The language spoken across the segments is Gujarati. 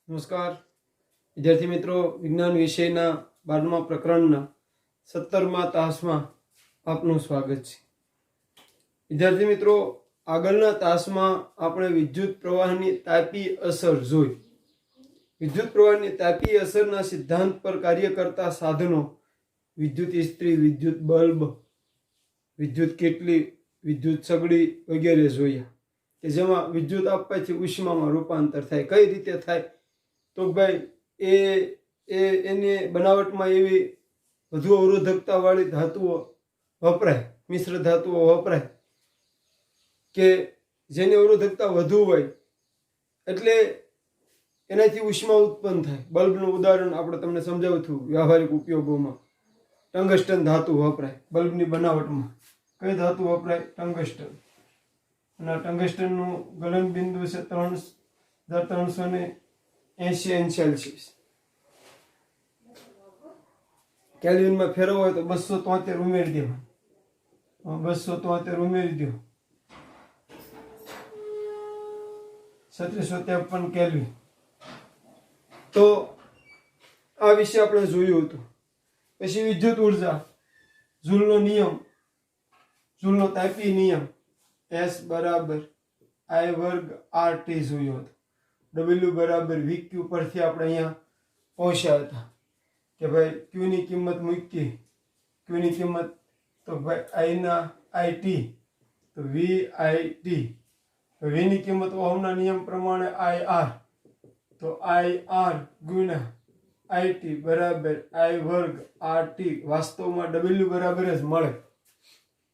નમસ્કાર વિદ્યાર્થી મિત્રો, વિજ્ઞાન વિષયના 12મા પ્રકરણના 17મા તાસમાં આપનું સ્વાગત છે. વિદ્યાર્થી મિત્રો, આગળના તાસમાં આપણે વિદ્યુત પ્રવાહની તાપી અસર જોઈ. વિદ્યુત પ્રવાહની તાપી અસરના સિદ્ધાંત પર કાર્ય કરતા સાધનો વિદ્યુત ઇસ્ત્રી, વિદ્યુત બલ્બ, વિદ્યુત કેટલી, વિદ્યુત સગડી વગેરે જોયા કે જેમાં વિદ્યુત આપવાથી ઉષ્મામાં રૂપાંતર થાય. કઈ રીતે થાય? તો ભાઈ એની બનાવટમાં એવી વધુ અવરોધકતા વાળી ધાતુઓ વપરાય, મિશ્ર ધાતુઓ વપરાય કે જેની અવરોધકતા વધુ હોય એટલે એનાથી ઉષ્મા ઉત્પન્ન થાય. બલ્બનું ઉદાહરણ આપણે તમને સમજાવ્યું હતું વ્યવહારિક ઉપયોગોમાં. ટંગસ્ટન ધાતુ વપરાય બલ્બની બનાવટમાં. કઈ ધાતુ વપરાય? ટંગસ્ટન. અને ટંગસ્ટનનું ગલન બિંદુ છે 3380 સેલ્સિયસ. કેલ્વિનમાં ફેરવવો હોય તો 273 ઉમેરી દેવા. 273 ઉમેરી દો, 3653 કેલ્વિન. તો આ વિશે આપણે જોયું હતું. પછી વિદ્યુત ઉર્જા, જૂલનો નિયમ, જૂલનો તાપી નિયમ S બરાબર I વર્ગ RT જોયો હતો. W બરાબર VQ પરથી આપણે અહીંયા પહોંચ્યા હતા કે ભાઈ Q ની કિંમત મૂકી. Q ની કિંમત તો ભાઈ I ના IT તો VIT. V ની કિંમત ઓહમના નિયમ પ્રમાણે IR તો IR ગુણ્યા IT બરાબર I વર્ગ RT. વાસ્તવમાં W બરાબર જ મળે,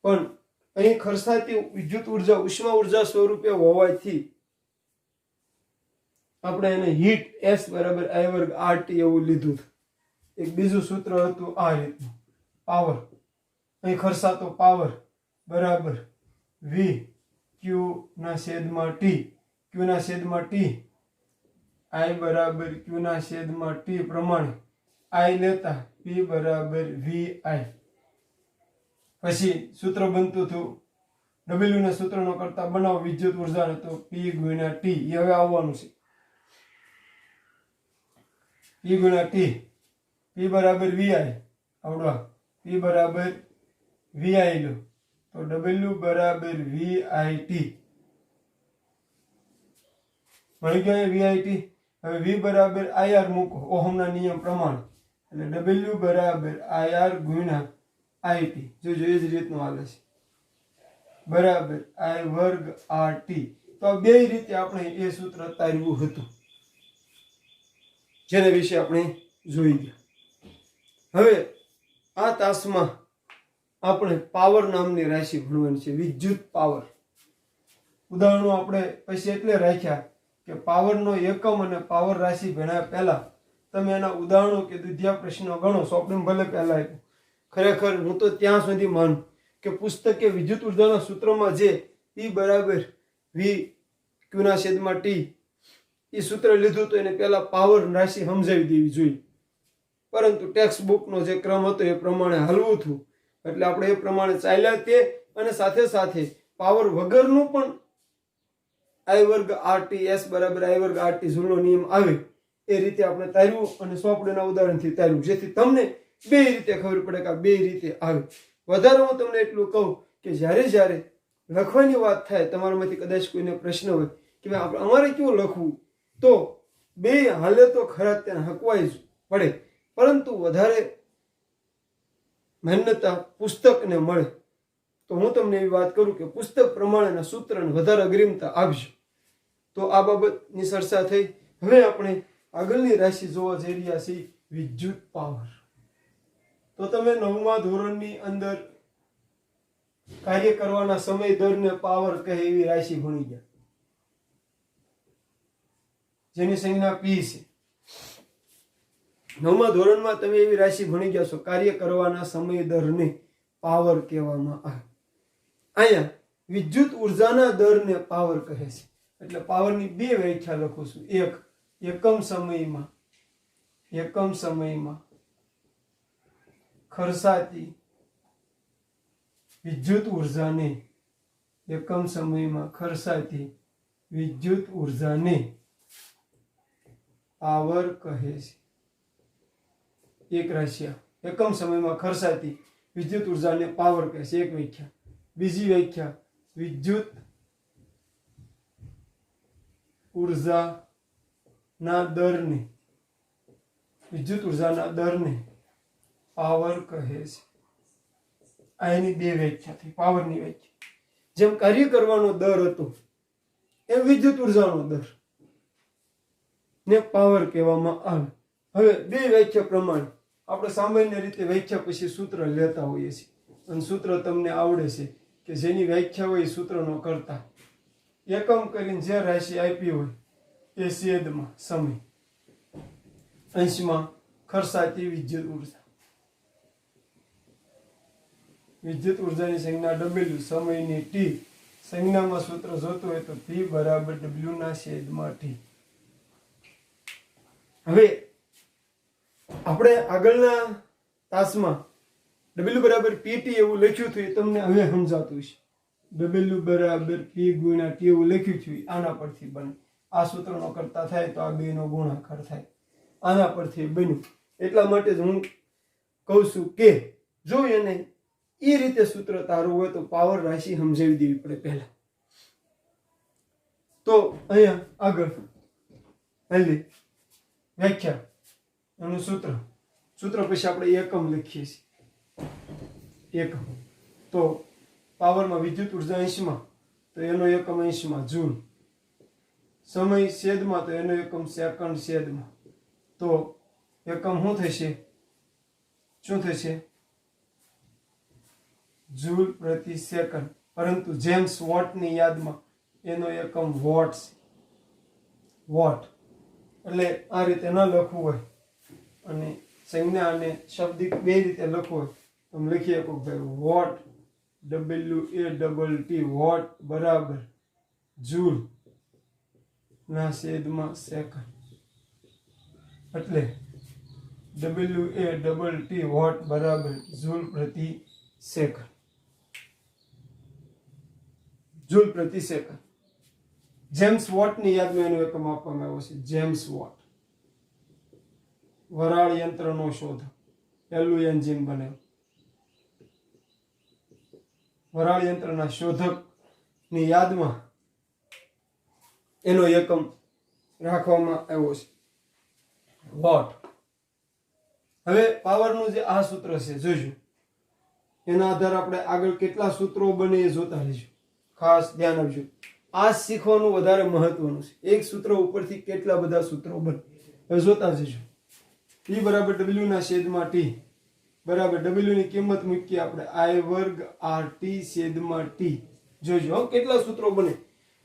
પણ અહીં ખર્ચાતી વિદ્યુત ઉર્જા ઉષ્મા ઉર્જા સ્વરૂપે હોવાથી આપણે એને હીટ S બરાબર I વર્ગ RT એવું લીધું. એક બીજું સૂત્ર હતું આ રીતનું, પાવર. અહીં ખર્ચાતો પાવર બરાબર V Q ના છેદમાં T. Q ના છેદમાં T, I બરાબર Q ના છેદમાં T પ્રમાણે I લેતા P બરાબર VI. પછી સૂત્ર બનતું હતું W ના સૂત્રનો કરતા બનાવો વિદ્યુત ઉર્જાનો તો P ગુણ્યા T. એ હવે આવવાનું છે. P ગુણ્યા T. P બરાબર VI આવડવા. P બરાબર VI લો તો W બરાબર VIT મળી ગયો VIT. હવે V બરાબર IR મૂકો ઓહમના નિયમ પ્રમાણે એટલે W બરાબર IR ગુણ્યા IT. જોજો એ જ રીતનું આવે છે બરાબર I વર્ગ RT. તો આ બે રીતે આપણે એ સૂત્ર તારવ્યું હતું જેના વિશે આપણે જોઈ ગયા. હવે આ તાસમાં આપણે પાવર નામની રાશિ ભણવાની છે, વિદ્યુત પાવર. ઉદાહરણો આપણે પછી એટલે રાખ્યા કે પાવરનો એકમ અને પાવર રાશિ ભણ્યા પહેલા તમે એના ઉદાહરણો કે દ્વિતીય પ્રશ્નો ગણો. સોંપણી ભલે પહેલા આપ્યું. ખરેખર હું તો ત્યાં સુધી માનું કે પુસ્તકે વિદ્યુત ઉર્જાના સૂત્રમાં જે P બરાબર V Q ના છેદમાં T એ સૂત્ર લીધું તો એને પહેલા પાવર રાશિ સમજાવી દેવી જોઈએ. પરંતુ ટેક્સ્ટ બુકનો જે ક્રમ હતો એ પ્રમાણે હાલવું હતું એટલે આપણે એ પ્રમાણે ચાલ્યા તે. અને સાથે સાથે પાવર વગરનું પણ I વર્ગ RT S બરાબર I વર્ગ RT જૂલનો નિયમ આવે એ રીતે આપણે તાર્યું અને સોંપડીના ઉદાહરણથી તાર્યું, જેથી તમને બે રીતે ખબર પડે કે આ બે રીતે આવે. વધારે હું તમને એટલું કહું કે જ્યારે લખવાની વાત થાય તમારામાંથી કદાચ કોઈને પ્રશ્ન હોય કે ભાઈ અમારે કેવું લખવું, તો બે હાલે તો ખરા તેને હકવાઈ જ પડે, પરંતુ વધારે માન્યતા પુસ્તકને મળે. તો હું તમને એવી વાત કરું કે પુસ્તક પ્રમાણેના સૂત્રને વધારે અગ્રિમતા આપજો. તો આ બાબતની ચર્ચા થઈ. હવે આપણે આગળની રાશિ જોવા જઈ રહ્યા છીએ, વિદ્યુત પાવર. તો તમે 9મા ધોરણની અંદર કાર્ય કરવાના સમય દરને પાવર કહે એવી રાશિ ભણી ગયા, જેની સંજ્ઞા P છે. 9મા ધોરણમાં તમે એવી રાશિ ભણી ગયા છો, કાર્ય કરવાના સમય દરને પાવર કહેવામાં આવે. અહીંયા વિદ્યુત ઉર્જાના દરને પાવર કહે છે. એટલે પાવરની બે વ્યાખ્યા લખું છું. એક, એકમ સમયમાં ખર્ચાતી વિદ્યુત ઉર્જાને, એકમ સમયમાં ખર્ચાતી વિદ્યુત ઉર્જાને પાવર કહે છે. એક રાશિ એકમ સમયમાં ખર્ચાતી વિદ્યુત ઉર્જાને પાવર કહે છે. એક વ્યાખ્યા. બીજી વ્યાખ્યા, વિદ્યુત ઉર્જાના દરને પાવર કહે છે. આ એની બે વ્યાખ્યા થઈ, પાવરની વ્યાખ્યા. જેમ કાર્ય કરવાનો દર હતો એમ વિદ્યુત ઉર્જાનો દર ને પાવર કહેવામાં આવે. હવે બે વ્યાખ્યા પ્રમાણે આપણે સામાન્ય રીતે વ્યાખ્યા પછી સૂત્ર લેતા હોઈએ છીએ, અને સૂત્ર તમને આવડે છે કે જેની વ્યાખ્યા હોય એ સૂત્રનો કરતા એકમ કરીને જે રાશિ આપી હોય એ છેદમાં સમય, અંશમાં ખર્ચાતી વિદ્યુત ઉર્જા. વિદ્યુત ઉર્જાની સંજ્ઞા W, સમયની T. સંજ્ઞામાં સૂત્ર જોતું હોય તો P બરાબર W ના છેદમાં T. હવે આપણે આગળના તાસમાં W બરાબર PT એવું લખ્યું હતું, એ તમને હવે સમજાતું છે. W બરાબર P ગુણ્યા T એવું લખ્યું છે, આના પરથી બને. આ સૂત્રનો કરતા થાય તો આ બેનો ગુણાકાર થાય, આના પરથી બન્યું. એટલા માટે જ હું કહું છું કે જો એને એ રીતે સૂત્ર તારું હોય તો પાવર રાશિ સમજાવી દેવી પડે પહેલા. તો અહીંયા આગળ પહેલી વ્યાખ્યા, એનું સૂત્ર પછી આપણે એકમ લખીએ છીએ. એકમ તો પાવરમાં વિદ્યુત ઉર્જા અંશમાં તો એનો એકમ અંશમાં જૂલ, સમય છેદમાં તો એનો એકમ સેકન્ડ છેદમાં. તો એકમ શું થશે? જૂલ પ્રતિ સેકન્ડ. પરંતુ જેમ્સ વોટની યાદમાં એનો એકમ વોટ. એટલે આ રીતે ન લખવું હોય અને સંજ્ઞા અને શાબ્દિક બે રીતે લખવું હોય તો લખીએ કે ભાઈ વોટ, WATT, વોટ બરાબર જૂલ ના છેદમાં સેકન્ડ. એટલે WATT વોટ બરાબર જૂલ પ્રતિ સેકન્ડ. જૂલ પ્રતિ સેકન્ડ. જેમ્સ વોટની યાદમાં એનો એકમ આપવામાં આવ્યો છે. જેમ્સ વોટ વરાળ યંત્રનો શોધ, પહેલું એન્જિન બનાવ્યું. વરાળ યંત્રના શોધકની યાદમાં એનો એકમ રાખવામાં આવ્યો છે, વોટ. હવે પાવરનું જે આ સૂત્ર છે જોજો, એના આધારે આપણે આગળ કેટલા સૂત્રો બને એ જોતા રહીશું. ખાસ ધ્યાન આપજો, આ શીખવાનું વધારે મહત્વનું છે. એક સૂત્ર ઉપરથી કેટલા બધા સૂત્રો બને એ જોતા જજો. P બરાબર W ના છેદમાં T બરાબર W ની કિંમત મૂકીએ આપણે I વર્ગ RT છેદમાં T. જોજો કેટલા સૂત્રો બને,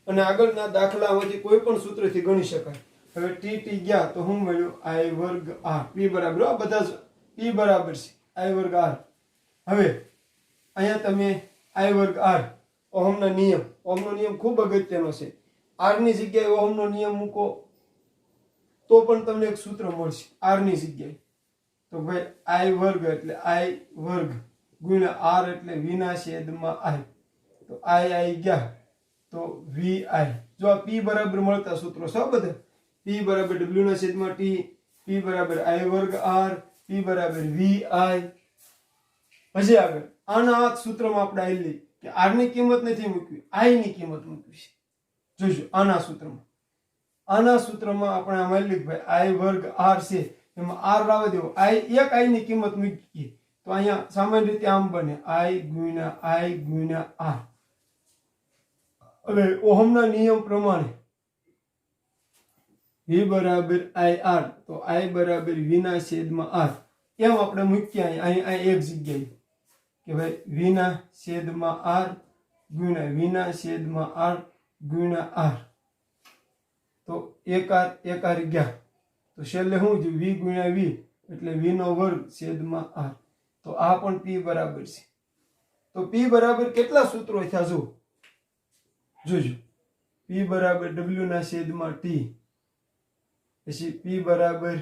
અને આગળના દાખલામાંથી કોઈ પણ સૂત્રથી ગણી શકાય. હવે T ગયા તો શું મળ્યું? I વર્ગ R. P બરાબર આ બધા P બરાબર છે I વર્ગ R. હવે અહીંયા તમે I વર્ગ R, ઓહમનો નિયમ ખૂબ અગત્યનો છે. R ની જગ્યાએ ઓહમનો નિયમ મૂકો તો પણ તમને એક સૂત્ર મળશે R ની જગ્યાએ. તો ભાઈ I વર્ગ એટલે I વર્ગ ગુણ્યા R એટલે V ના છેદમાં I. તો I ગયા તો VI. જો આ P બરાબર મળતા સૂત્રો છે બધા. P બરાબર W ના છેદમાં T, P બરાબર I વર્ગ R, P બરાબર VI. પછી આગળ આના આ સૂત્રમાં આપણે આવી લઈએ કે R ની કિંમત નથી મૂકવી, I ની કિંમત મૂકવી છે. જોજો આના સૂત્રમાં આપણે આમાં લઈએ ભાઈ I વર્ગ R છે, એમાં R લાવવા દેવો. એક I ની કિંમત મૂકીએ તો અહીંયા સામાન્ય રીતે આમ બને I ગુણ્યા R. હવે ઓહમના નિયમ પ્રમાણે V બરાબર IR, તો I બરાબર V ના છેદમાં R. એમ આપણે મૂકીએ અહીં એક જગ્યાએ કે ભાઈ V ના છેદમાં R ગુણ્યા V ના છેદમાં R ગુણ્યા R. તો એક R ગયા તો છેલ્લે શું થયું? V ગુણ્યા V એટલે V નો વર્ગ છેદમાં R. તો આ પણ P બરાબર છે. તો P બરાબર કેટલા સૂત્રો થયા જોજો. P બરાબર W ના છેદમાં T, પછી P બરાબર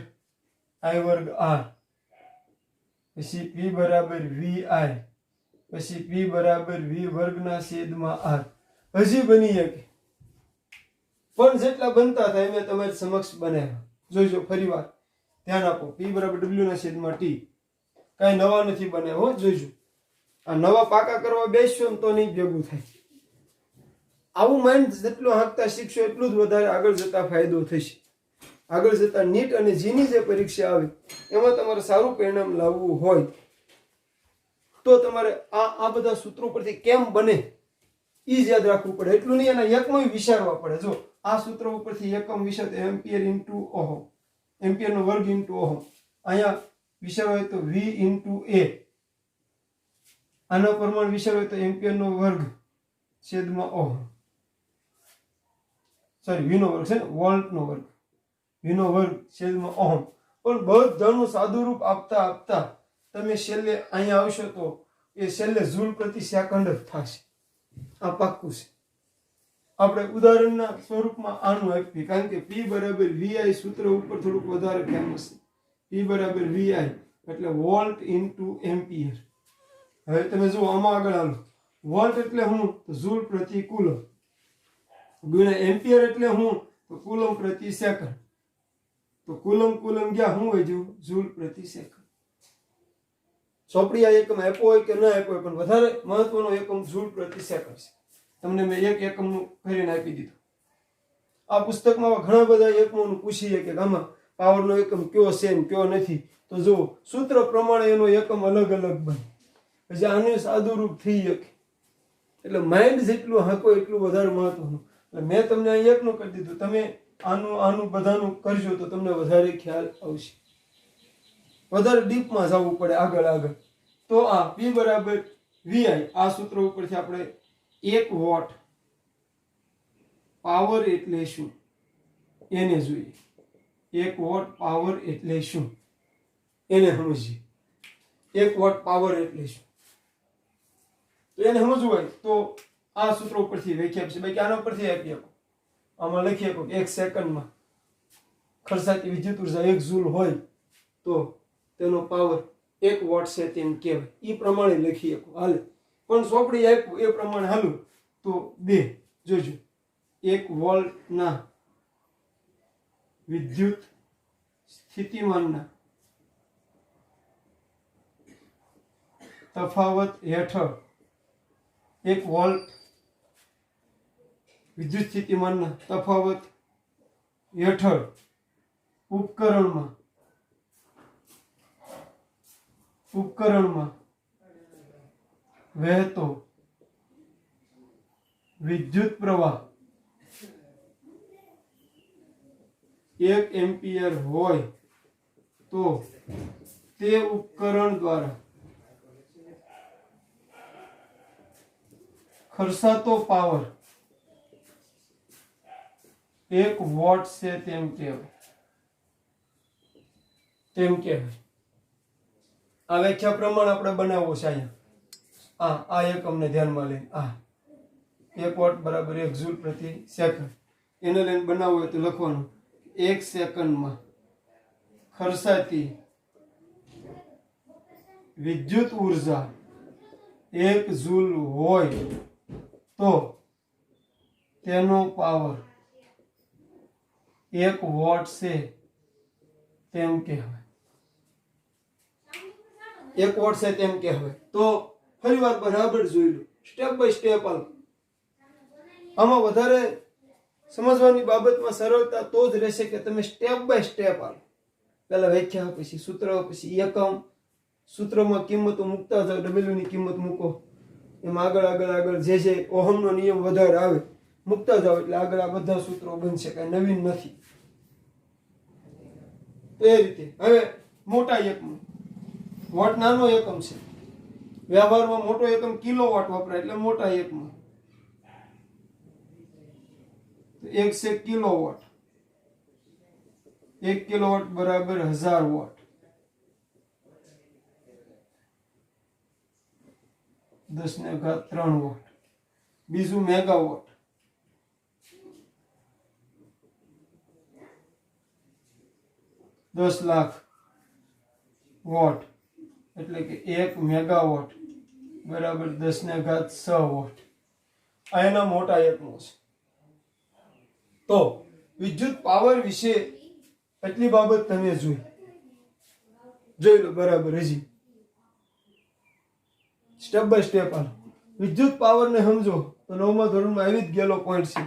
I વર્ગ R, પછી P બરાબર VI, પછી P બરાબર V વર્ગના છેદમાં R. હજી બની શકે, પણ જેટલા બનતા થાય મેં તમારી સમક્ષ બનાવ્યા. જોઈજો ફરીવાર ધ્યાન આપો. P બરાબર W ના છેદમાં T. કાંઈ નવા નથી બને હો, જોઈજો. આ નવા પાકા કરવા બેસશો ને તો નહીં ભેગું થાય. આવું માઇન્ડ જેટલું હાંકતા શીખશો એટલું જ વધારે આગળ જતા ફાયદો થશે. આગળ જતા નીટ અને જીની જે પરીક્ષા આવે એમાં તમારે સારું પરિણામ લાવવું હોય તો તમારે આ બધા સૂત્રો પરથી કેમ બને ઈ જ યાદ રાખવું પડે. એટલું નહીં, એના એકમ વિચારવા પડે. જો આ સૂત્ર ઉપરથી એકમ વિશે તો એમ્પિયર ઇન્ટુ ઓહમ, એમ્પિયર નો વર્ગ ઇન્ટુ ઓહમ. અહીંયા વિચારવા હોય તો V ઇન્ટુ A, આના પ્રમાણ વિચાર હોય તો એમ્પિયર નો વર્ગ છેદમાં ઓહમ, સોરી V નો વર્ગ છે ને, વોલ્ટ નો વર્ગ, V નો વર્ગ છેદમાં ઓહમ. પણ બધાનું સાદું રૂપ આપતા આપતા તમે છેલ્લે અહીંયા આવશો તો એ છેલ્લે જૂલ પ્રતિ સેકન્ડ જ થશે. આ પાક્કું છે. આપણે ઉદાહરણના સ્વરૂપમાં આનું આપીએ, કારણ કે P બરાબર VI સૂત્ર ઉપર થોડુંક વધારે ફેમસ છે. P બરાબર VI એટલે વોલ્ટ ઇન્ટુ એમ્પિયર. હવે તમે જુઓ આમાં આગળ હાલો. વોલ્ટ એટલે હું તો જૂલ પ્રતિ કુલમ, ગુણ્યા એમ્પિયર એટલે હું તો કુલમ પ્રતિ સેકન્ડ. તો કુલમ કુલમ ગયા હું હોય જેવું જૂલ પ્રતિ સેકન્ડ. ચોપડી આ એકમ આપ્યો હોય કે ન આપ્યો હોય, પણ વધારે મહત્વનો એકમ જૂલ પ્રતિ સેકન્ડ છે. તમને મેં એક એકમનું કરીને આપી દીધું. આ પુસ્તકમાં ઘણા બધા એકમોનું પૂછીએ કે આમાં પાવરનો એકમ કયો છે ને કયો નથી, તો જો સૂત્ર પ્રમાણે એનો એકમ અલગ અલગ બને, પછી આનું સાદું રૂપ થઈ શકે. એટલે માઇન્ડ જેટલું હાંકો એટલું વધારે મહત્વનું. એટલે મેં તમને અહીં એકનું કરી દીધું, તમે આનું બધાનું કરજો તો તમને વધારે ખ્યાલ આવશે. વધારે ડીપમાં જવું પડે આગળ. તો આ P બરાબર VI આ સૂત્ર ઉપરથી આપણે 1 વોટ પાવર એટલે શું એને જોઈએ. 1 વોટ પાવર એટલે શું એને સમજીએ. 1 વોટ પાવર એટલે શું તો એને સમજવું હોય તો આ સૂત્ર ઉપરથી વ્યાખ્યા છે. બાકી આના ઉપરથી આપી આપો. આમાં લખી આપો કે 1 સેકન્ડમાં ખર્ચાતી વિદ્યુત ઉર્જા 1 જૂલ હોય તો તેનો પાવર 1 વોટ છે તેમ કહેવાય. એ પ્રમાણે લખી શકો હાલે. પણ ચોપડી આપ્યું એ પ્રમાણે હાલું તો 2 જોજો. 1 વોલ્ટના વિદ્યુત સ્થિતિમાનના તફાવત હેઠળ 1 વોલ્ટ વિદ્યુત સ્થિતિમાનના તફાવત હેઠળ ઉપકરણમાં વહેતો વિદ્યુત પ્રવાહ 1 એમ્પિયર હોય તો તે ઉપકરણ દ્વારા ખર્ચાતો પાવર 1 વોટ છે તેમ કહેવાય. આ વ્યાખ્યા પ્રમાણે આપણે બનાવવો છે. અહીંયા આ એકમને ધ્યાનમાં લઈને આ 1 વોટ બરાબર 1 જૂલ પ્રતિ સેકન્ડ એને લઈને બનાવવું હોય તો લખવાનું 1 સેકન્ડમાં ખર્ચાતી વિદ્યુત ઉર્જા 1 જૂલ હોય તો તેનો પાવર 1 વોટ છે તેમ કહેવાય. 1 વોટ છે તેમ કહેવાય. તો ફરીવાર બરાબર જોઈ લો, સ્ટેપ બાય સ્ટેપ હાલો. આમાં વધારે સમજવાની બાબતમાં સરળતા તો જ રહેશે કે તમે સ્ટેપ બાય સ્ટેપ હાલો. પહેલા વ્યાખ્યા, પછી સૂત્ર, પછી એકમ. સૂત્રમાં કિંમતો મૂકતા જાઓ, W ની કિંમત મૂકો, એમાં આગળ જે ઓહમનો નિયમ વધારે આવે મૂકતા જાઓ એટલે આગળ આ બધા સૂત્રો બનશે. કાંઈ નવીન નથી. તો એ રીતે હવે મોટા એકમ. વોટ નાનો એકમ છે, વ્યવહારમાં મોટો એકમ કિલોવોટ વપરાય એટલે મોટા એકમ. 1 છે કિલોવોટ. 1 કિલોવોટ બરાબર 1000 વોટ. 10⁻³ વોટ. બીજું મેગાવોટ. 10 લાખ વોટ એટલે કે 1 મેગાવોટ બરાબર 10⁻6 વોટ. આ એના મોટા એકમો છે. તો વિદ્યુત પાવર વિશે એટલી બાબત તમે જોઈ લો બરાબર. હજી સ્ટેપ બાય સ્ટેપ હાલો. વિદ્યુત પાવરને સમજો તો 9મા ધોરણમાં આવી જ ગયેલો પોઈન્ટ છે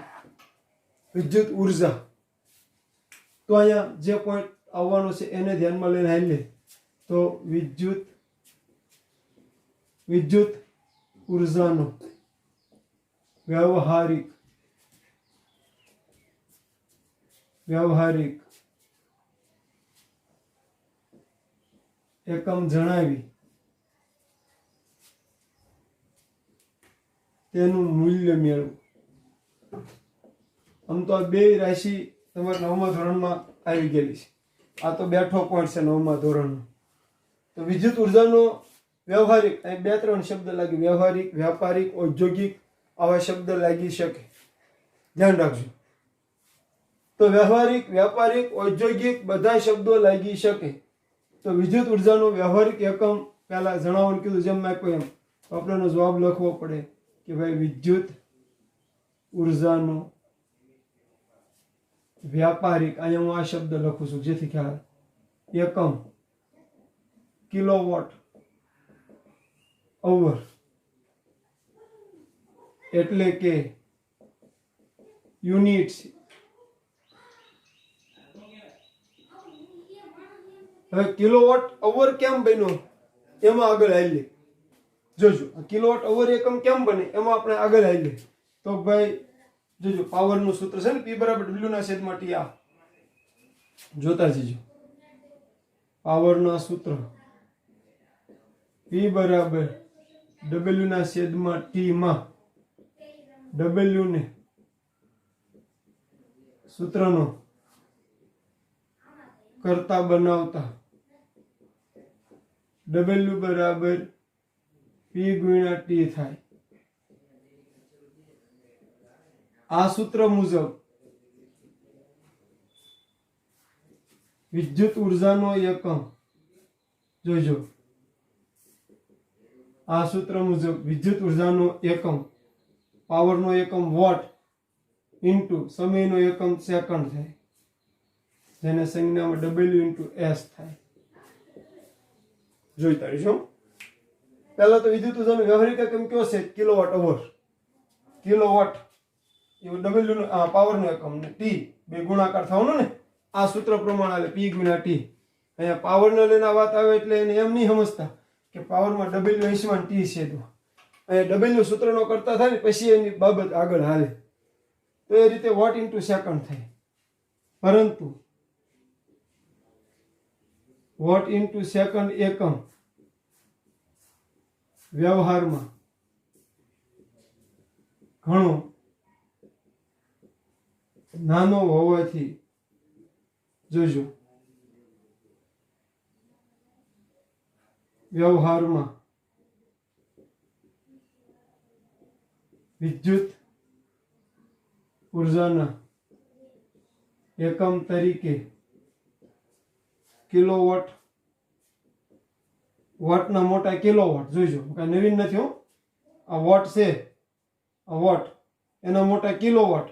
વિદ્યુત ઉર્જા. તો અહીંયા જે પોઈન્ટ આવવાનો છે એને ધ્યાનમાં લઈને હાલી તો વિદ્યુત ઉર્જાનો વ્યવહારિક એકમ જણાવી તેનું મૂલ્ય મેળવો. આમ તો આ બે રાશિ તમારા 9મા ધોરણમાં આવી ગયેલી છે. આ તો બેઠો પોઈન્ટ છે 9મા ધોરણનો. તો વિદ્યુત ઉર્જાનો વ્યવહારિક, અહીં 2-3 શબ્દ લાગી, વ્યવહારિક, વ્યાપારિક, ઔદ્યોગિક, આવા શબ્દ લાગી શકે, ધ્યાન રાખજો. તો વ્યવહારિક, વ્યાપારિક, ઔદ્યોગિક બધા શબ્દો લાગી શકે. તો વિદ્યુત ઉર્જાનો વ્યવહારિક એકમ પહેલા જણાવવાનું કીધું, જેમ મેં કહ્યું એમ આપણને જવાબ લખવો પડે કે ભાઈ વિદ્યુત ઉર્જાનો વ્યાપારિક, અહીંયા હું આ શબ્દ લખું છું જેથી ખ્યાલ, એકમ કિલોવોટ અવર, એટલે કે યુનિટ્સ. હવે કિલોવોટ અવર કેમ બન્યો એમાં આગળ આવીએ. જોજો કિલોવોટ અવર એકમ કેમ બને એમાં આપણે આગળ આવીએ. તો ભાઈ જોજો પાવરનું સૂત્ર છે ને, P બરાબર W ના છેદમાં T. આ જોતા જજો પાવરના સૂત્ર P બરાબર W ના છેદમાં T માં W ને સૂત્રનો કરતા બનાવતા W બરાબર P ગુણ્યા T થાય. આ સૂત્ર મુજબ વિદ્યુત ઉર્જાનો એકમ, જોજો આ સૂત્ર મુજબ વિદ્યુત ઉર્જાનો એકમ, પાવરનો એકમ વોટ ઇન્ટુ સમયનો એકમ સેકન્ડ થાય, જેને સંજ્ઞામાં W ઇન્ટુ S થાય. જોઈતા રહીશું. પહેલા તો વિદ્યુત ઉર્જાનો વ્યવહારિક એકમ કયો છે? Kilowatt hour. કિલોવોટ એવું W નો પાવરનો એકમ ને T બે ગુણાકાર થવાનો ને, આ સૂત્ર પ્રમાણે આવે P ગુણ્યા T. અહીંયા પાવરને લઈને વાત આવે એટલે એને એમ નહીં સમજતા કે પાવરમાં W અંશમાં T છે. તો અહીંયા W સૂત્રનો કરતા થાય ને પછી એની બાબત આગળ હાલે. તો એ રીતે વોટ ઇન્ટુ સેકન્ડ થાય. પરંતુ વોટ ઇન્ટુ સેકન્ડ એકમ વ્યવહારમાં ઘણો નાનો હોવાથી, જોજો વ્યવહારમાં વિદ્યુત ઉર્જાના એકમ તરીકે કિલોવોટ, વોટના મોટા કિલોવોટ, જોઈજો કઈ નવીન નથી હો. આ વોટ છે, આ વોટ એના મોટા કિલોવોટ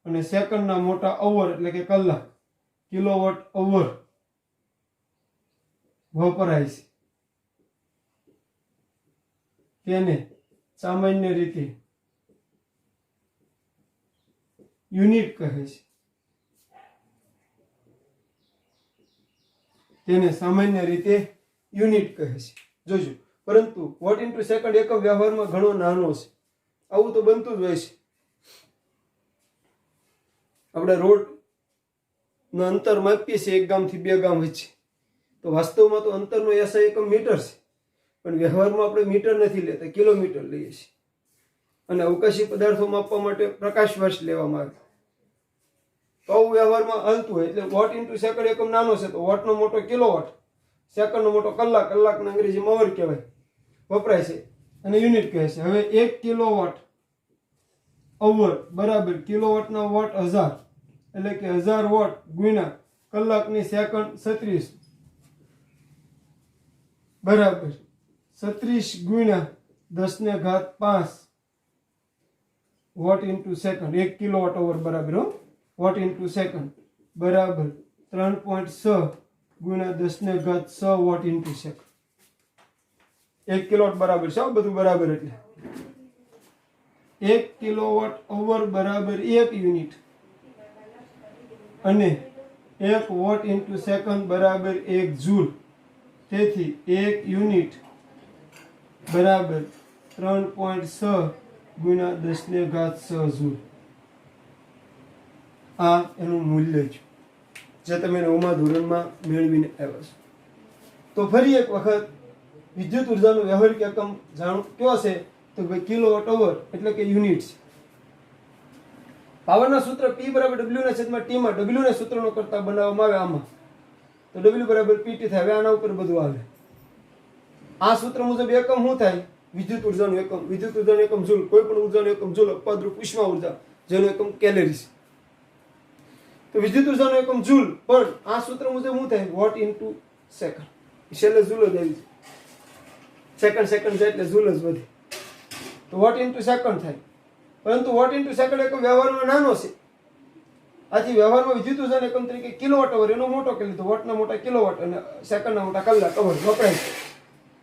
અને સેકન્ડના મોટા અવર એટલે કે કલાક, કિલોવોટ અવર વપરાય છે. તેને સામાન્ય રીતે યુનિટ કહે છે. તેને સામાન્ય રીતે યુનિટ કહે છે. જોજો, પરંતુ વોટ ઇન્ટુ સેકન્ડ એકમ વ્યવહારમાં ઘણો નાનો છે. આવું તો બનતું જ હોય છે. આપણે રોડ નું અંતર માપીએ છીએ એક ગામથી બે ગામ વચ્ચે, તો વાસ્તવમાં તો અંતરનો SI એકમ મીટર છે, પણ વ્યવહારમાં આપણે મીટર નથી લેતા, કિલોમીટર લઈએ છીએ. અને અવકાશી પદાર્થો માપવા માટે પ્રકાશ વર્ષ લેવામાં આવે. તો આવું વ્યવહારમાં હાલતું હોય. એટલે વોટ ઇન્ટુ સેકન્ડ એકમ નાનો છે, તો વોટનો મોટો કિલોવોટ, સેકન્ડનો મોટો કલાક, કલાકને અંગ્રેજીમાં અવર કહેવાય, વપરાય છે અને યુનિટ કહે છે. હવે 1 કિલોવોટ અવર બરાબર કિલોવોટના વોટ 1000, એટલે કે 1000 વોટ ગુણ્યા કલાકની સેકન્ડ 36 બરાબર 36 ગુણ્યા 10 ને ઘાત 5 watt into second. 1 kilowatt hour બરાબર વોટ ઇન્ટુ સેકન્ડ બરાબર 3.6 ગુણ્યા 10⁻6 વોટ ઇન્ટુ સેકન્ડ. 1 કિલોવોટ બરાબર છે, બધું બરાબર. એટલે 1 કિલોવોટ અવર બરાબર 1 યુનિટ અને 1 વોટ ઇન્ટુ સેકન્ડ બરાબર 1 જૂલ. તેથી 1 યુનિટ બરાબર 3.6 ગુણ્યા 10⁻6 જૂલ. આ એનું મૂલ્ય છે જે તમે 9મા ધોરણમાં મેળવીને આવ્યા છો. તો ફરી એક વખત વિદ્યુત ઉર્જાનો વ્યવહારિક એકમ જાણો કયો છે? તો ભાઈ કિલોવોટ અવર એટલે કે યુનિટ છે. પાવરના સૂત્ર P બરાબર W ના છેદમાં T માં W ના સૂત્રનો કરતા બનાવવામાં આવે આમાં, તો W બરાબર PT થાય. હવે આના ઉપર બધું આવે. આ સૂત્ર મુજબ એકમ શું થાય? વિદ્યુત ઉર્જાનું એકમ. વિદ્યુત ઉર્જાનું એકમ જૂલ. કોઈ પણ ઉર્જાનું એકમ જૂલ. અપવાદરૂપ ઉષ્મા ઉર્જા જેનું એકમ કેલરી છે. તો વિદ્યુત ઉર્જાનું એકમ જૂલ, પણ આ સૂત્ર મુજબ શું થાય? Watt into second. છેલ્લે જૂલ જ આવી છે. સેકન્ડ જાય એટલે જૂલ જ વધે, તો વોટ ઇન્ટુ સેકન્ડ થાય. પરંતુ વોટ ઇન્ટુ સેકન્ડ એકમ વ્યવહારમાં નાનો છે. આથી વ્યવહારમાં વિદ્યુત ઉર્જાના એકમ તરીકે કિલોવોટ અવર એનો મોટો કરી લીધો. વોટના મોટા કિલોવોટ અને સેકન્ડના મોટા કલાક અવર વપરાય છે.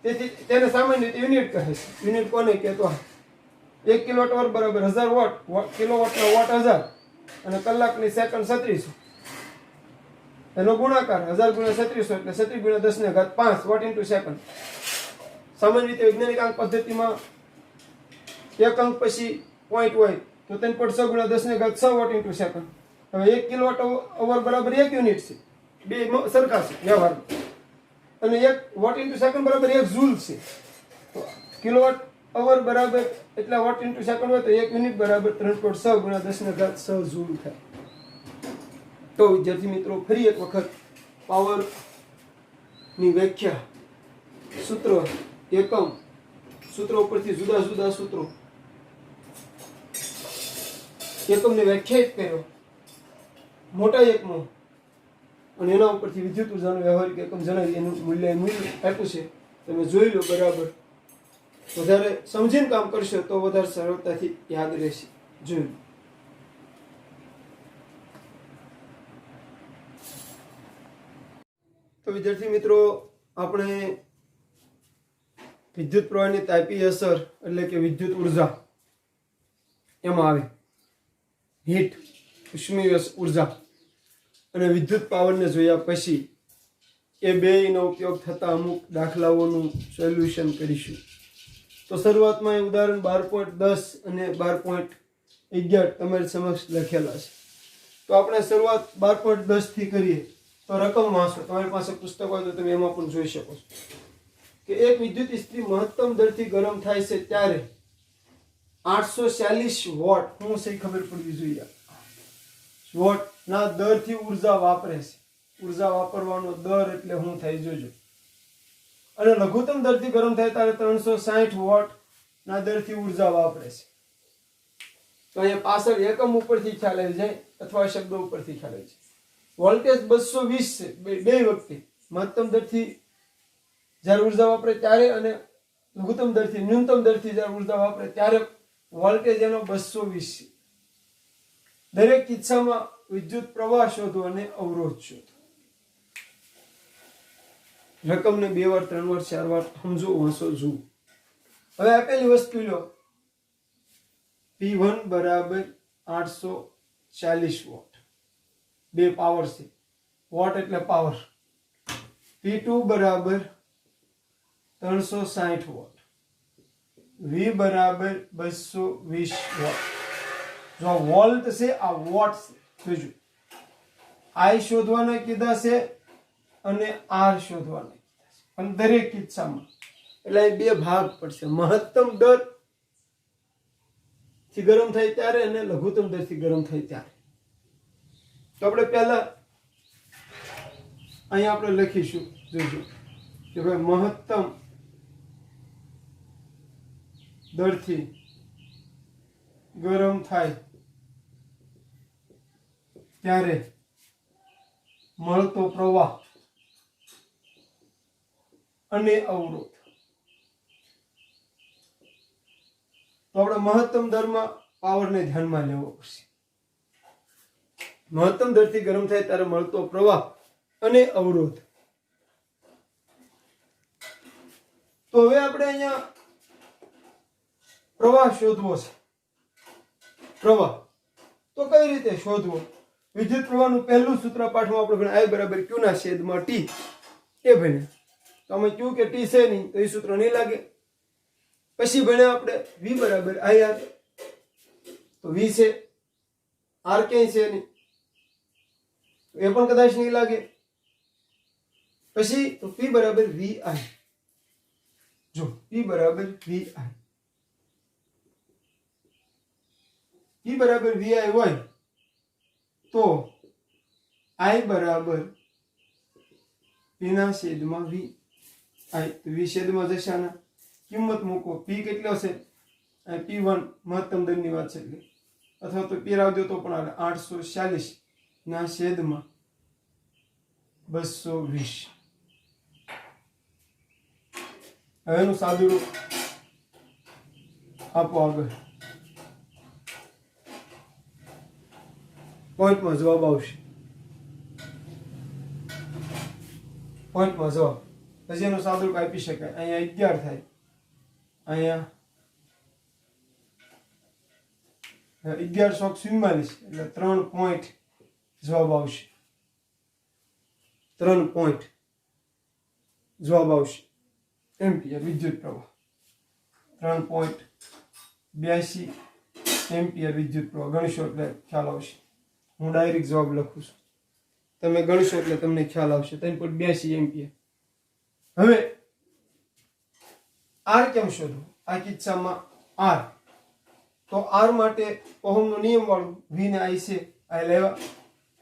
તેથી તેને સામાન્ય રીતે યુનિટ કહે છે. યુનિટ કોને કહેતો? 1 કિલોવોટ અવર બરાબર 1000 વોટ. કિલોવોટના વોટ 1000 અને કલાકની સેકન્ડ 3600. એનો ગુણાકાર 1000 ગુણ્યા 3600 એટલે 36 ગુણ્યા 10⁵5 વોટ ઇન્ટુ સેકન્ડ. સામાન્ય રીતે વૈજ્ઞાનિક અંક પદ્ધતિમાં એક અંક પછી પોઈન્ટ હોય તો 3.6 ગુણ્યા 10⁻6 વોટ ઇન્ટુ સેકન્ડ. હવે 1 કિલોવોટ અવર બરાબર 1 યુનિટ છે. બે સરખા છે વ્યવહારમાં. અને 1 વોટ ઇન્ટુ સેકન્ડ બરાબર 1 જૂલ છે. તો કિલોવોટ અવર બરાબર એટલા વોટ ઇન્ટુ સેકન્ડ હોય તો 1 યુનિટ બરાબર 3.6 ગુણ્યા 10⁻6 જૂલ થાય. તો વિદ્યાર્થી મિત્રો, ફરી એક વખત પાવરની વ્યાખ્યા, સૂત્ર, એકમ, સૂત્રો ઉપરથી જુદા જુદા સૂત્રો, એકમને વ્યાખ્યાયિત કર્યો, મોટા એકમો, અને એના ઉપરથી વિદ્યુત ઉર્જાનો વ્યવહારિક એકમ જણાવી એનું મૂલ્ય આપ્યું છે. તમે જોઈ લો બરાબર. વધારે સમજીને કામ કરશો તો વધારે સરળતાથી યાદ રહેશે. જોઈ લો. તો વિદ્યાર્થી મિત્રો, આપણે વિદ્યુત પ્રવાહની તાપી અસર એટલે કે વિદ્યુત ઉર્જા એમાં આવે હીટ, ઉષ્મીય ઉર્જા અને વિદ્યુત પાવરને જોયા પછી એ બેયનો ઉપયોગ થતા અમુક દાખલાઓનું સોલ્યુશન કરીશું. તો શરૂઆતમાં એ ઉદાહરણ 12.10 અને 12.11 તમારી સમક્ષ લખેલા છે. તો આપણે શરૂઆત 12.10 થી કરીએ. તો રકમ વાંચો. તમારી પાસે પુસ્તક હોય તો તમે એમાં પણ જોઈ શકો છો કે એક વિદ્યુત ઇસ્ત્રી મહત્તમ દરથી ગરમ થાય છે ત્યારે 846 વોટ, શું છે ખબર પડવી જોઈએ, વોટ ના દરથી ઉર્જા વાપરે છે. ઉર્જા વાપરવાનો દર એટલે શું થાય જોજો. અને લઘુત્તમ દરથી ગરમ થાય ત્યારે 360 વોટ ના દરથી ઉર્જા વાપરે છે. તો અહીંયા પાછળ એકમ ઉપરથી ખ્યાલ આવી જાય અથવા શબ્દો ઉપરથી ખ્યાલ આવી જાય. વોલ્ટેજ 220 છે બે વખતે. મહત્તમ દરથી જ્યારે ઉર્જા વાપરે ત્યારે અને લઘુત્તમ દરથી ન્યૂનતમ દરથી જ્યારે ઉર્જા વાપરે ત્યારે વોલ્ટેજ એનો 220 છે. દરેક કિસ્સામાં વિદ્યુત પ્રવાહ શોધો અને અવરોધ શોધો. રકમને 2 વાર 3 વાર 4 વાર સમજો, વાંચો, જુઓ. હવે આપેલી વસ્તુ લો. P1 બરાબર 840 વોટ. બે પાવર છે. વોટ એટલે પાવર. P2 બરાબર 360 વોટ. V બરાબર 220 વોટ. જો વોલ્ટ છે, આ વોટ છે. જોજો, I શોધવાના કીધા છે અને R શોધવાના કીધા છે. પણ દરેક કિસ્સામાં એટલે બે ભાગ પડશે. મહત્તમ દર થી ગરમ થાય ત્યારે અને લઘુત્તમ દર થી ગરમ થાય ત્યારે. તો આપણે પહેલા અહીંયા આપણે લખીશું, જોજો કે ભાઈ મહત્તમ દરથી ગરમ થાય ત્યારે મળતો પ્રવાહ અને અવરોધ. તો આપણે મહત્તમ દરમાં પાવરને ધ્યાનમાં લેવો પડશે. મહત્તમ દરથી ગરમ થાય ત્યારે મળતો પ્રવાહ અને અવરોધ. તો હવે આપણે અહીંયા પ્રવાહ શોધવો છે. પ્રવાહ તો કઈ રીતે શોધવો? વિદ્યુત પ્રવાહનું પહેલું સૂત્ર પાઠમાં આપણે ભણ્યા I બરાબર Q ના છેદમાં T એ ભણ્યા. તો અમે Q કે T છે નહીં તો એ સૂત્ર નહીં લાગે. પછી ભણ્યા આપણે V બરાબર IR, તો V છે, R ક્યાંય છે નહીં તો એ પણ કદાચ નહીં લાગે. પછી તો P બરાબર VI, જો P બરાબર VI, P બરાબર VI હોય તો I બરાબર P ના છેદમાં VI, તો V છેદમાં જશે આના, કિંમત મૂકો. P કેટલો છે? P1 મહત્તમ દરની વાત છે એટલે, અથવા તો P રાખ દો તો પણ આવે, 846 ના છેદમાં 220. હવે એનું સાદું રૂપ આપો આગળ. પોઈન્ટમાં જવાબ આવશે, પોઈન્ટમાં જવાબ. પછી એનું સાદું રૂપ આપી શકાય. અહીંયા 11 થાય, અહીંયા 1144 એટલે 3 પોઈન્ટ જવાબ આવશે. 3 પોઈન્ટ જવાબ આવશે. એમ્પિયર વિદ્યુત પ્રવાહ 3.82 એમ્પિયર વિદ્યુત પ્રવાહ. ગણશો એટલે ખ્યાલ આવશે. હું ડાયરેક્ટ જવાબ લખું છું, તમે ગણશો એટલે તમને ખ્યાલ આવશે. 3.82 એમ્પિયર. હવે R કેમ શોધવું? આ કિસ્સામાં R, તો R માટે ઓહમનો નિયમ વાળું V ને I છે, આ લેવા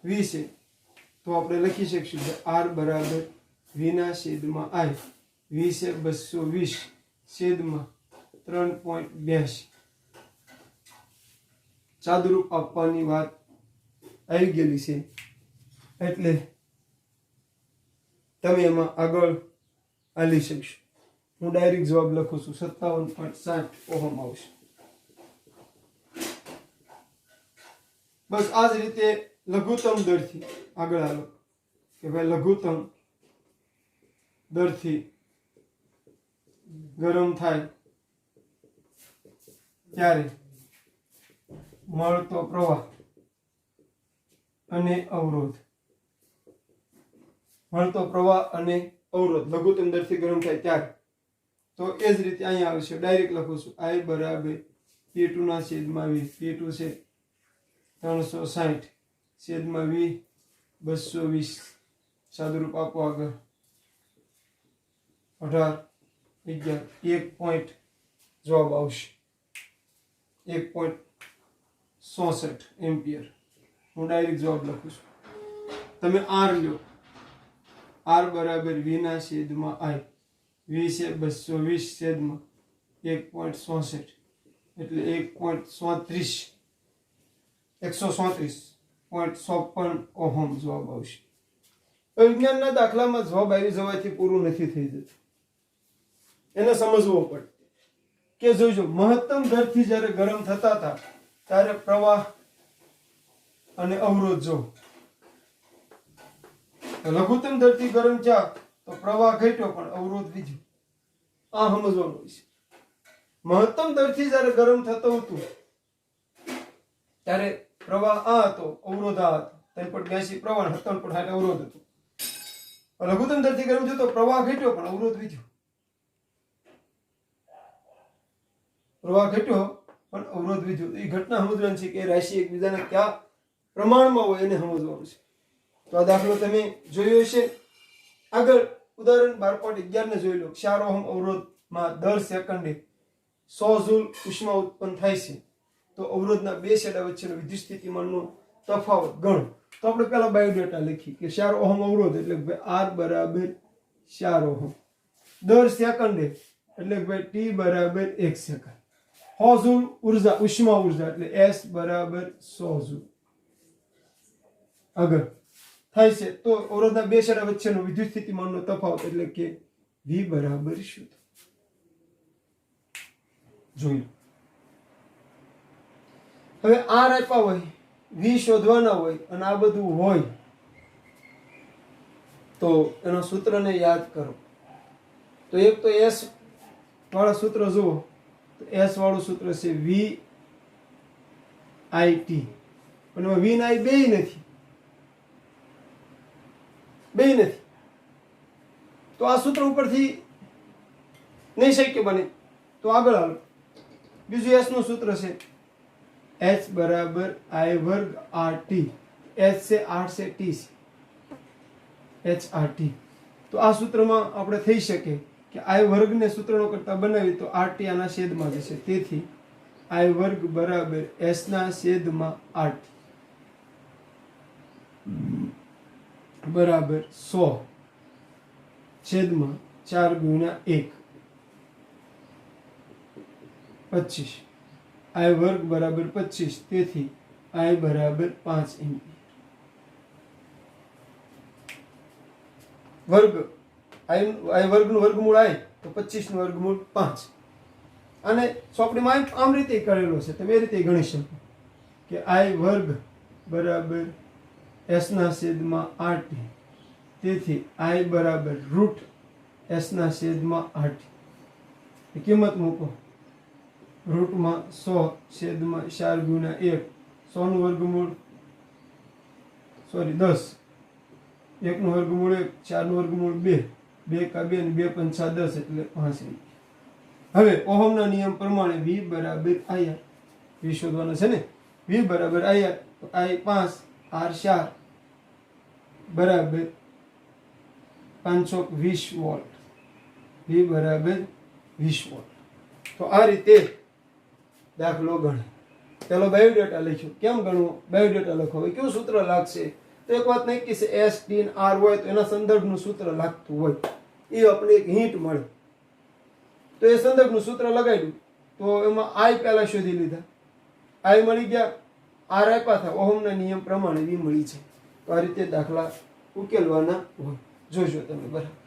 V છે, તો આપણે લખી શકીશું કે R બરાબર V ના છેદમાં I, V છે 220 છેદમાં 3.82. સાદુરૂપ આપવાની વાત આવી ગયેલી છે એટલે તમે એમાં આગળ હાલી શકશો. હું ડાયરેક્ટ જવાબ લખું છું, 57.60 ઓહમ આવશે. બસ આ જ રીતે લઘુત્તમ દરથી આગળ હાલો કે ભાઈ લઘુત્તમ દરથી ગરમ થાય ત્યારે મળતો પ્રવાહ અને અવરોધ. મળતો પ્રવાહ અને અવરોધ લઘુત્તમ દરથી ગરમ થાય ત્યારે. તો એ જ રીતે અહીંયા આવશે, ડાયરેક્ટ લખું છું I બરાબર P2 ના છેદમાં V. P2 છે 360 છેદમાં V 220. સાદુરૂપ આપો આગળ, 18 11 1 પોઈન્ટ જવાબ આવશે. 1.66 એમ્પિયર. હું ડાયરેક્ટ જવાબ લખું છું. તમે R લ્યો, R બરાબર V ના છેદમાં I, V છે 220 છેદમાં 1.66 એટલે 134.56 ઓહમ જવાબ આવશે. વિજ્ઞાનના દાખલામાં જવાબ આવી જવાથી પૂરું નથી થઈ જતું, એને સમજવો પડે કે જોજો મહત્તમ દરથી જ્યારે ગરમ થતા હતા ત્યારે પ્રવાહ અને અવરોધ જો લઘુત્તમ દરથી ગરમ થયા તો પ્રવાહ ઘટ્યો પણ અવરોધ વધ્યો. આ સમજવાનું હોય છે. મહત્તમ દરથી જ્યારે ગરમ થતું હતું ત્યારે પ્રવાહ આ હતો, અવરોધ આ હતો. 3.82 પ્રવાહ, 57.60 અવરોધ હતો. લઘુત્તમ દરથી ગરમ થયો તો પ્રવાહ ઘટ્યો પણ અવરોધ વધ્યો. પ્રવાહ ઘટ્યો પણ અવરોધ વધ્યો. એ ઘટના સમજવાની છે કે રાશિ એકબીજાના કયા પ્રમાણમાં હોય એને સમજવાનું છે. તો આ દાખલો તમે જોયો હશે. આગળ ઉદાહરણ 12.11 ને જોઈ લો. 4 ઓહમ અવરોધમાં દર સેકન્ડે 100 જૂલ ઉષ્મા ઉત્પન્ન થાય છે, તો અવરોધના બે છેડા વચ્ચેનો વિદ્યુત સ્થિતિમાનનો તફાવત ગણો. તો આપણે પહેલા બાયોડેટા લખી કે 4 ઓહમ અવરોધ એટલે કે R બરાબર 4 ઓહમ દર સેકન્ડે એટલે કે T બરાબર 1 સેકન્ડ. 100 જૂલ ઉર્જા, ઉષ્મા ઉર્જા એટલે S બરાબર 100 જૂલ. આગળ થાય છે તો અવરોધના બે છેડા વચ્ચેનો વિદ્યુત સ્થિતિમાનનો તફાવત એટલે કે V બરાબર શું? જોઈ લો. હવે R આપ્યા હોય વી શોધવાના હોય અને આ બધું હોય તો એના સૂત્રને યાદ કરો. તો એક તો એસ વાળા સૂત્ર જુઓ, તો એસ વાળું સૂત્ર છે વી આઈ ટી, પણ એમાં વી આઈ બે નથી. તો આ સૂત્ર ઉપરથી નહીં શક્ય બને. તો આગળ હાલો. બીજું એસ નું સૂત્ર છે એચ બરાબર આઈ વર્ગ આર ટી. એચ છે 8 છે, ટી છે એચ આર ટી. તો આ સૂત્રમાં આપણે થઈ શકે કે આઈ વર્ગને સૂત્રનો કરતા બનાવી તો આર ટી આના છેદમાં જશે. તેથી આઈ વર્ગ બરાબર એસ ના છેદમાં આર ટી બરાબર 100 છેદમાં 4 ગુણ્યા 1 25. આઈ વર્ગ બરાબર 25. તેથી આઈ બરાબર 5 એમ્પિયર. વર્ગ આઈ વર્ગનું વર્ગમૂળ આઈ તો 25 નું વર્ગમૂળ 5. અને ચોપડીમાં આમ રીતે કરેલો છે, તમે એ રીતે ગણી શકો કે આઈ વર્ગ બરાબર એસ ના છેદમાં 8. તેથી આઈ બરાબર રૂટ એસ ના છેદમાં 8. કિંમત મૂકો. રૂટમાં 100 છેદમાં 4 ગુણ્યા 1. 100 નું વર્ગમૂળ 10. 1 નું વર્ગમૂળ 1, 4 નું વર્ગમૂળ 2, 2 કા 2 ને 2 પંચા 10 એટલે 5. હવે ઓહમના નિયમ પ્રમાણે v બરાબર આઈઆર. v શોધવાનો છે ને. v બરાબર આઈઆર, તો i 5 r 4 બરાબર 520 વોલ્ટ. v બરાબર 20 વોલ્ટ. તો આ રીતે દાખલો ગણે. પેલો બાયોડેટા લખ્યો. કેમ ગણવો? બાયોડેટા લખો. હવે કયું સૂત્ર લાગશે? તો એક વાત નક્કી છે, એસ ટી આર હોય તો એના સંદર્ભનું સૂત્ર લાગતું હોય. એ આપણે એક હિન્ટ મળે. તો એ સંદર્ભનું સૂત્ર લગાડ્યું તો એમાં આઈ પહેલા શોધી લીધા. આઈ મળી ગયા, આર આપ્યા હતા. ઓહમના નિયમ પ્રમાણે વી મળી છે. તો આ રીતે દાખલા ઉકેલવાના હોય. જોજો તમે બરાબર.